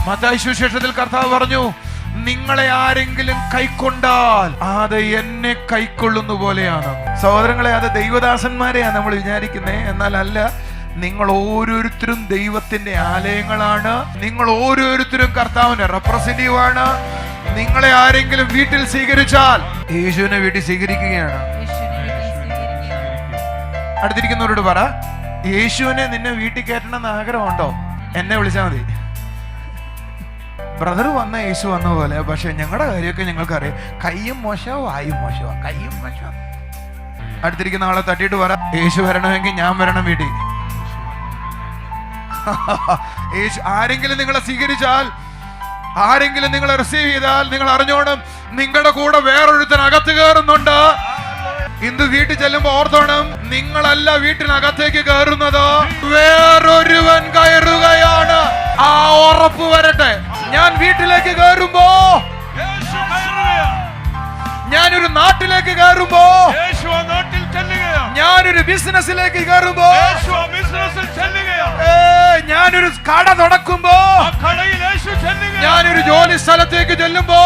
മത്തായി സുവിശേഷത്തിൽ കർത്താവ് പറഞ്ഞു, നിങ്ങളെ ആരെങ്കിലും കൈക്കൊണ്ടാൽ അത് എന്നെ കൈക്കൊള്ളുന്ന പോലെയാണ്. സഹോദരങ്ങളെ, അത് ദൈവദാസന്മാരെയാണ് നമ്മൾ വിചാരിക്കുന്നത്. എന്നാൽ അല്ല, നിങ്ങൾ ഓരോരുത്തരും ദൈവത്തിന്റെ ആലയങ്ങളാണ്. നിങ്ങൾ ഓരോരുത്തരും കർത്താവിന്റെ റെപ്രസെന്റേറ്റീവ് ആണ്. നിങ്ങളെ ആരെങ്കിലും വീട്ടിൽ സ്വീകരിച്ചാൽ യേശുവിനെ വീട്ടിൽ സ്വീകരിക്കുകയാണ്. അടുത്തിരിക്കുന്നവരോട് പറ, യേശുവിനെ നിന്നെ വീട്ടിൽ കയറ്റണമെന്ന് ആഗ്രഹമുണ്ടോ? എന്നെ വിളിച്ചാൽ മതി. ബ്രദർ വന്ന യേശു വന്ന പോലെ. പക്ഷെ ഞങ്ങളുടെ കാര്യമൊക്കെ ഞങ്ങൾക്കറിയാം. കയ്യും മോശമോ വായും മോശമോ, കയ്യും മോശമോ. അടുത്തിരിക്കുന്ന ആളെ തട്ടിയിട്ട് പറ, യേശു വരണമെങ്കിൽ ഞാൻ വരണം വീട്ടിൽ. യേശു ആരെങ്കിലും നിങ്ങളെ സ്വീകരിച്ചാൽ, ആരെങ്കിലും നിങ്ങളെ റിസീവ് ചെയ്താൽ, നിങ്ങൾ അറിഞ്ഞോണം, നിങ്ങളുടെ കൂടെ വേറൊരുത്തനകത്ത് കയറുന്നുണ്ട്. ഇന്ന് വീട്ടിൽ ചെല്ലുമ്പോ ഓർത്തോണം, നിങ്ങളല്ല വീട്ടിനകത്തേക്ക് കയറുന്നത്, വേറൊരുവൻ കയറുകയാണ്. ആ ഉറപ്പ് വരട്ടെ. ഞാൻ വീട്ടിലേക്ക് കയറുമ്പോ, ഞാനൊരു നാട്ടിലേക്ക് കയറുമ്പോ, ഞാനൊരു ബിസിനസ്സിലേക്ക് കയറുമ്പോ, ഞാനൊരു കട തുടക്കുമ്പോ, ഞാനൊരു ജോലി സ്ഥലത്തേക്ക് ചെല്ലുമ്പോ,